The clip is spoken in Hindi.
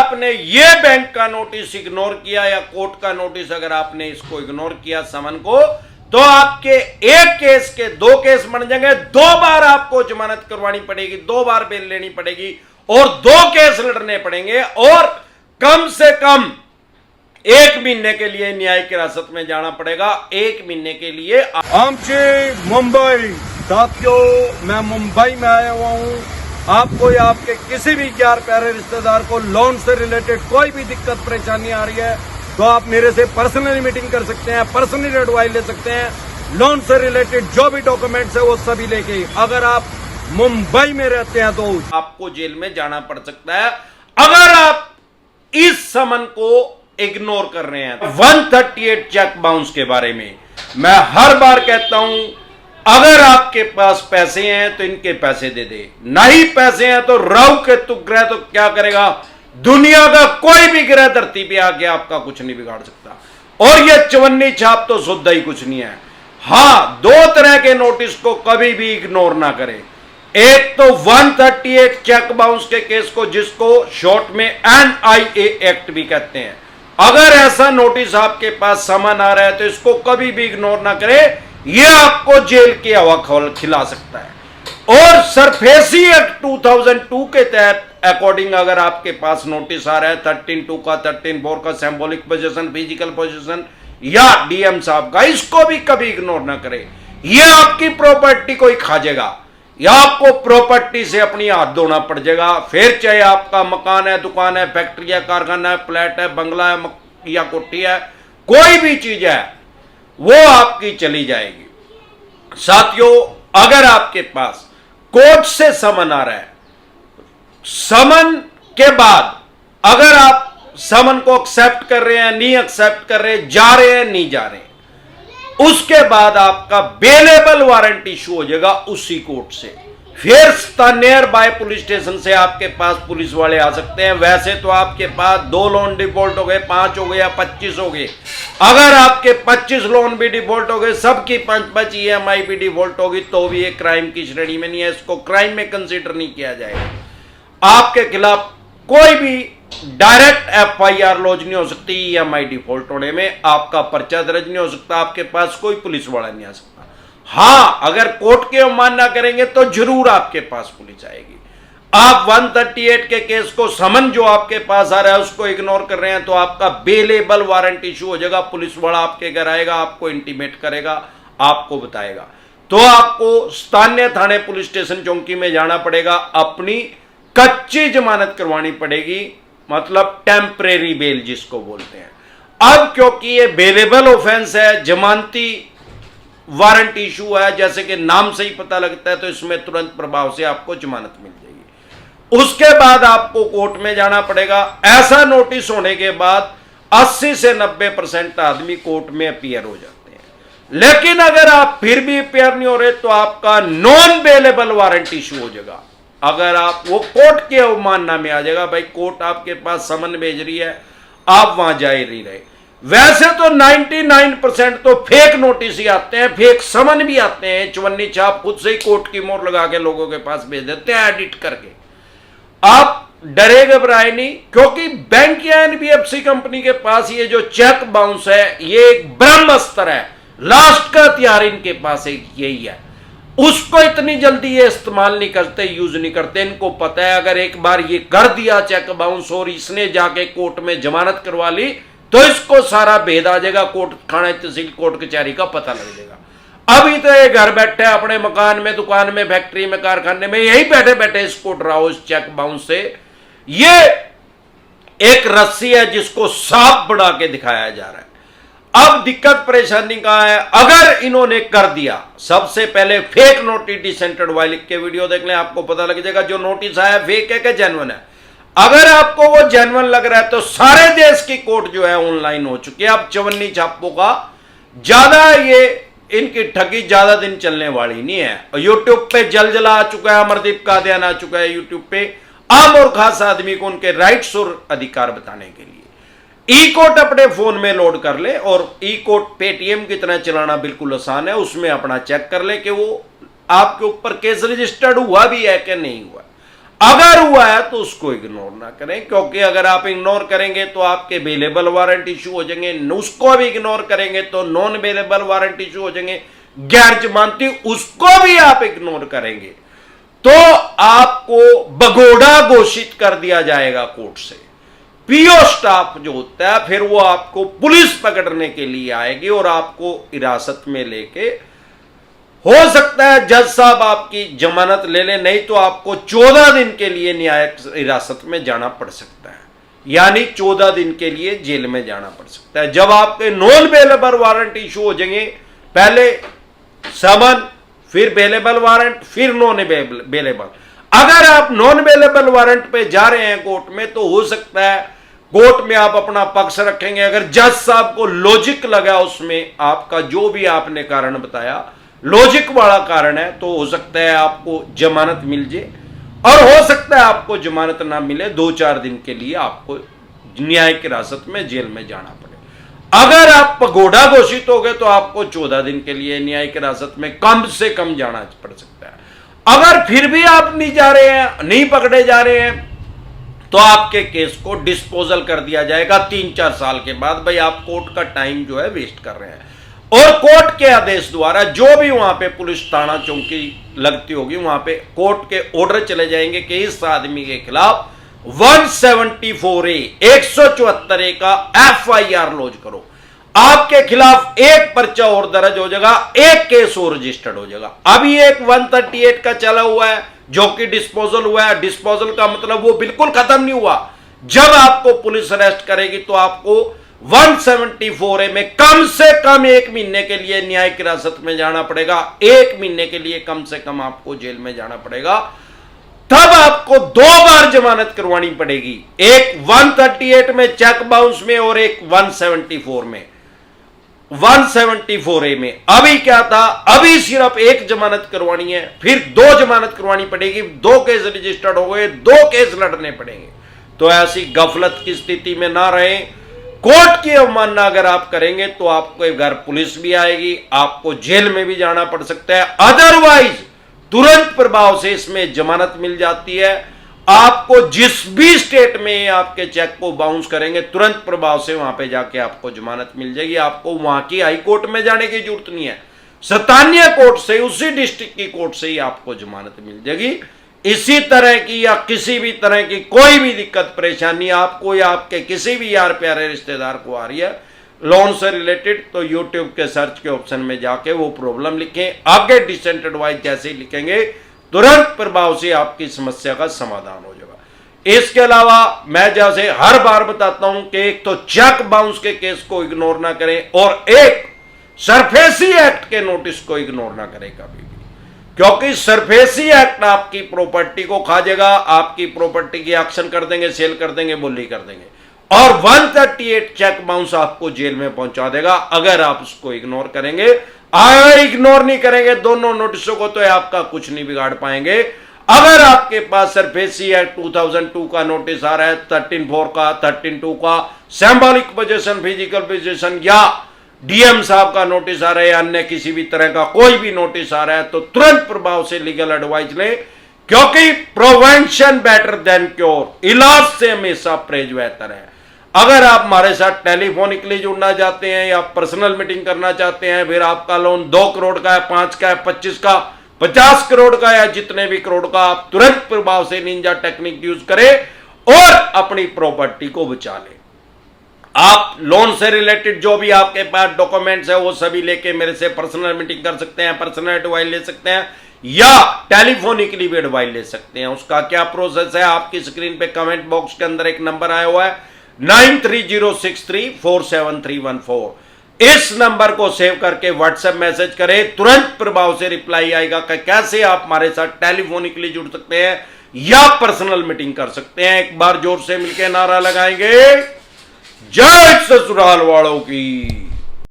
आपने ये बैंक का नोटिस इग्नोर किया या कोर्ट का नोटिस अगर आपने इसको इग्नोर किया समन को, तो आपके एक केस के 2 केस बन जाएंगे। 2 बार आपको जमानत करवानी पड़ेगी, 2 बार बेल लेनी पड़ेगी और 2 केस लड़ने पड़ेंगे और कम से कम 1 महीने के लिए न्यायिक हिरासत में जाना पड़ेगा। 1 महीने के लिए। आमची मुंबई साथियों, मैं मुंबई में आया हुआ हूँ। आपको या आपके किसी भी यार प्यारे रिश्तेदार को लोन से रिलेटेड कोई भी दिक्कत परेशानी आ रही है तो आप मेरे से पर्सनली मीटिंग कर सकते हैं, पर्सनली एडवाइस ले सकते हैं। लोन से रिलेटेड जो भी डॉक्यूमेंट्स है वो सभी लेके, अगर आप मुंबई में रहते हैं तो आपको जेल में जाना पड़ सकता है अगर आप इस समन को इग्नोर कर रहे हैं। 138 चेक बाउंस के बारे में मैं हर बार कहता हूं, अगर आपके पास पैसे हैं तो इनके पैसे दे दे, नहीं पैसे हैं तो राहु केतु ग्रह तो क्या करेगा, दुनिया का कोई भी ग्रह धरती पे आके आपका कुछ नहीं बिगाड़ सकता। और ये चवन्नी छाप तो शुद्ध ही कुछ नहीं है। हां, 2 तरह के नोटिस को कभी भी इग्नोर ना करें। एक तो 138 चेक बाउंस के केस को, जिसको शॉर्ट में NIA एक्ट भी कहते हैं। अगर ऐसा नोटिस आपके पास समन आ रहा है तो इसको कभी भी इग्नोर ना करें, यह आपको जेल की हवा खिला सकता है। और सरफेसी एक्ट 2002 के तहत अकॉर्डिंग अगर आपके पास नोटिस आ रहा है 13(2) का, 13(4) का, सिंबॉलिक पोजीशन, फिजिकल पोजीशन या DM साहब का, इसको भी कभी इग्नोर ना करें। यह आपकी प्रॉपर्टी को ही खा जाएगा या आपको प्रॉपर्टी से अपनी हाथ धोना पड़ जाएगा। फिर चाहे आपका मकान है, दुकान है, फैक्ट्री है, कारखाना है, फ्लैट है, बंगला है या कोठी है, कोई भी चीज है वो आपकी चली जाएगी। साथियों, अगर आपके पास कोर्ट से समन आ रहा है, समन के बाद अगर आप समन को एक्सेप्ट कर रहे हैं, नहीं एक्सेप्ट कर रहे, जा रहे हैं, नहीं जा रहे, उसके बाद आपका बेलेबल वारंट इशू हो जाएगा उसी कोर्ट से। फिर नियर बाय पुलिस स्टेशन से आपके पास पुलिस वाले आ सकते हैं। वैसे तो आपके पास 2 लोन डिफॉल्ट हो गए, 5 हो गए या 25 हो गए। अगर आपके 25 लोन भी डिफॉल्ट हो गए, सबकी 5-5 EMI भी डिफॉल्ट होगी, तो भी ये क्राइम की श्रेणी में नहीं है, इसको क्राइम में कंसीडर नहीं किया जाएगा। आपके खिलाफ कोई भी डायरेक्ट FIR लॉन्च नहीं हो सकती। EMI डिफॉल्ट होने में आपका पर्चा दर्ज नहीं हो सकता, आपके पास कोई पुलिस वाला नहीं आ सकता। हां, अगर कोर्ट के अवमानना करेंगे तो जरूर आपके पास पुलिस आएगी। आप 138 के केस को, समन जो आपके पास आ रहा है उसको इग्नोर कर रहे हैं तो आपका बेलेबल वारंट इशू हो जाएगा। पुलिस वाला आपके घर आएगा, आपको इंटीमेट करेगा, आपको बताएगा, तो आपको स्थानीय थाने पुलिस स्टेशन चौकी में जाना पड़ेगा, अपनी कच्ची जमानत करवानी पड़ेगी, मतलब टेम्परेरी बेल जिसको बोलते हैं। अब क्योंकि ये बेलेबल ऑफेंस है, जमानती वारंट इशू है, जैसे कि नाम से ही पता लगता है, तो इसमें तुरंत प्रभाव से आपको जमानत मिल जाएगी। उसके बाद आपको कोर्ट में जाना पड़ेगा। ऐसा नोटिस होने के बाद 80 से 90% आदमी कोर्ट में अपीयर हो जाते हैं। लेकिन अगर आप फिर भी अपीयर नहीं हो रहे तो आपका नॉन बेलेबल वारंट इशू हो जाएगा। अगर आप वो कोर्ट के अवमानना में आ जाएगा, भाई कोर्ट आपके पास समन भेज रही है, आप वहां जा ही नहीं रहे। वैसे तो 99% तो फेक नोटिस ही आते हैं, फेक समन भी आते हैं, चवन्नी छाप खुद से ही कोर्ट की मोहर लगा के लोगों के पास भेज देते हैं एडिट करके। आप डरे घबराए नहीं, क्योंकि बैंक या NBFC कंपनी के पास ये जो चेक बाउंस है ये एक ब्रह्मास्त्र है, लास्ट का हथियार इनके पास यही है। उसको इतनी जल्दी ये इस्तेमाल नहीं करते, यूज नहीं करते। इनको पता है अगर एक बार ये कर दिया चेक बाउंस और इसने जाके कोर्ट में जमानत करवा ली तो इसको सारा भेद आ जाएगा, कोर्ट, थाना, तहसील, कोर्ट कचहरी का पता लग जाएगा। अभी तो ये घर बैठे अपने मकान में, दुकान में, फैक्ट्री में, कारखाने में, यही बैठे बैठे इसको डराओ इस चेक बाउंस से। ये एक रस्सी है जिसको सांप बढ़ा के दिखाया जा रहा है। अब दिक्कत परेशानी कहां है, अगर इन्होंने कर दिया, सबसे पहले फेक नोटिस डिसेंटेड वाई लिख के वीडियो देख लें, आपको पता लग जाएगा जो नोटिस आया फेक है कि जेन्युइन है। अगर आपको वो जेन्युइन लग रहा है तो सारे देश की कोर्ट जो है ऑनलाइन हो चुकी है। अब चवन्नी छापों का ज्यादा ये इनकी ठगी ज्यादा दिन चलने वाली नहीं है। यूट्यूब पे जलजला आ चुका है, अमरदीप कादियान आ चुका है यूट्यूब पे, आम और खास आदमी को उनके राइट्स और अधिकार बताने के लिए। ई कोर्ट अपने फोन में लोड कर ले और ई कोर्ट पेटीएम की तरह चलाना बिल्कुल आसान है। उसमें अपना चेक कर ले कि वो आपके ऊपर केस रजिस्टर्ड हुआ भी है कि नहीं हुआ। अगर हुआ है तो उसको इग्नोर ना करें, क्योंकि अगर आप इग्नोर करेंगे तो आपके बेलेबल वारंट इशू हो जाएंगे, उसको भी इग्नोर करेंगे तो नॉन बेलेबल वारंट इशू हो जाएंगे, गैर जमानती उसको भी आप इग्नोर करेंगे तो आपको बगोड़ा घोषित कर दिया जाएगा कोर्ट से। पीओ स्टाफ जो होता है फिर वो आपको पुलिस पकड़ने के लिए आएगी और आपको हिरासत में लेके, हो सकता है जज साहब आपकी जमानत ले ले, नहीं तो आपको 14 दिन के लिए न्यायिक हिरासत में जाना पड़ सकता है, यानी 14 दिन के लिए जेल में जाना पड़ सकता है। जब आपके नॉन बेलेबल वारंट इशू हो जाएंगे, पहले समन, फिर बेलेबल वारंट, फिर नॉन बेलेबल। अगर आप नॉन बेलेबल वारंट पे जा रहे हैं कोर्ट में तो हो सकता है कोर्ट में आप अपना पक्ष रखेंगे, अगर जज साहब को लॉजिक लगा उसमें आपका जो भी आपने कारण बताया लॉजिक वाला कारण है, तो हो सकता है आपको जमानत मिल जाए और हो सकता है आपको जमानत ना मिले, 2-4 दिन के लिए आपको न्यायिक हिरासत में जेल में जाना पड़े। अगर आप पगोड़ा घोषित हो गए तो आपको 14 दिन के लिए न्यायिक हिरासत में कम से कम जाना पड़ सकता है। अगर फिर भी आप नहीं जा रहे हैं, नहीं पकड़े जा रहे हैं, तो आपके केस को डिस्पोजल कर दिया जाएगा 3-4 साल के बाद। भाई आप कोर्ट का टाइम जो है वेस्ट कर रहे हैं। और कोर्ट के आदेश द्वारा जो भी वहां पे पुलिस थाना चौकी लगती होगी वहां पे कोर्ट के ऑर्डर चले जाएंगे कि इस आदमी के खिलाफ 174A 174A का FIR लॉन्च करो, आपके खिलाफ एक पर्चा और दर्ज हो जाएगा, एक केस और रजिस्टर्ड हो जाएगा। अभी एक 138 का चला हुआ है जो कि डिस्पोजल हुआ है। डिस्पोजल का मतलब वो बिल्कुल खत्म नहीं हुआ। जब आपको पुलिस अरेस्ट करेगी तो आपको 174A में कम से कम 1 महीने के लिए न्यायिक हिरासत में जाना पड़ेगा, 1 महीने के लिए कम से कम आपको जेल में जाना पड़ेगा। तब आपको 2 बार जमानत करवानी पड़ेगी, एक 138 में चेक बाउंस में और एक 174 में। 174A में अभी क्या था, अभी सिर्फ एक जमानत करवानी है, फिर 2 जमानत करवानी पड़ेगी, 2 केस रजिस्टर्ड हो गए, 2 केस लड़ने पड़ेंगे। तो ऐसी गफलत की स्थिति में ना रहें। कोर्ट की अवमानना अगर आप करेंगे तो आपको घर पुलिस भी आएगी, आपको जेल में भी जाना पड़ सकता है। अदरवाइज तुरंत प्रभाव से इसमें जमानत मिल जाती है। आपको जिस भी स्टेट में आपके चेक को बाउंस करेंगे तुरंत प्रभाव से वहां पे जाके आपको जमानत मिल जाएगी। आपको वहां की हाई कोर्ट में जाने की जरूरत नहीं है, स्थानीय कोर्ट से, उसी डिस्ट्रिक्ट की कोर्ट से ही आपको जमानत मिल जाएगी। इसी तरह की या किसी भी तरह की कोई भी दिक्कत परेशानी आपको या आपके किसी भी यार प्यारे रिश्तेदार को आ रही है लोन से रिलेटेड, तो यूट्यूब के सर्च के ऑप्शन में जाके वो प्रॉब्लम लिखें, आगे डिसेंट एडवाइस जैसे ही लिखेंगे तुरंत प्रभाव से आपकी समस्या का समाधान हो जाएगा। इसके अलावा मैं जैसे हर बार बताता हूं कि एक तो चेक बाउंस के केस को इग्नोर ना करें और एक सरफेसी एक्ट के नोटिस को इग्नोर ना करें कभी भी, क्योंकि सरफेसी एक्ट आपकी प्रॉपर्टी को खा जाएगा, आपकी प्रॉपर्टी की एक्शन कर देंगे, सेल कर देंगे, बोली कर देंगे, और 138 चेक बाउंस आपको जेल में पहुंचा देगा अगर आप उसको इग्नोर करेंगे। अगर इग्नोर नहीं करेंगे दोनों नोटिसों को तो आपका कुछ नहीं बिगाड़ पाएंगे। अगर आपके पास सरफेसी एक्ट 2002 का नोटिस आ रहा है, 13(4) का, 13(2) का, सिंबॉलिक पोजीशन, फिजिकल पोजीशन, या डीएम साहब का नोटिस आ रहा है, अन्य किसी भी तरह का कोई भी नोटिस आ रहा है, तो तुरंत प्रभाव से लीगल एडवाइस लें, क्योंकि प्रिवेंशन बेटर देन क्योर, इलाज से हमेशा परहेज बेहतर है। अगर आप हमारे साथ टेलीफोनिकली जुड़ना चाहते हैं या पर्सनल मीटिंग करना चाहते हैं, फिर आपका लोन 2 करोड़ का है, 5 का है, 25 का, 50 करोड़ का या जितने भी करोड़ का, आप तुरंत प्रभाव से निंजा टेक्निक यूज करें और अपनी प्रॉपर्टी को बचा लें। आप लोन से रिलेटेड जो भी आपके पास डॉक्यूमेंट्स है वो सभी लेके मेरे से पर्सनल मीटिंग कर सकते हैं, पर्सनल एडवाइस ले सकते हैं या टेलीफोनिकली भी एडवाइस ले सकते हैं। उसका क्या प्रोसेस है, आपकी स्क्रीन पे कमेंट बॉक्स के अंदर एक नंबर आया हुआ है 9306347314। इस नंबर को सेव करके व्हाट्सएप मैसेज करें, तुरंत प्रभाव से रिप्लाई आएगा कि कैसे आप हमारे साथ टेलीफोनिकली जुड़ सकते हैं या पर्सनल मीटिंग कर सकते हैं। एक बार जोर से मिलकर नारा लगाएंगे, जय ससुराल वालों की।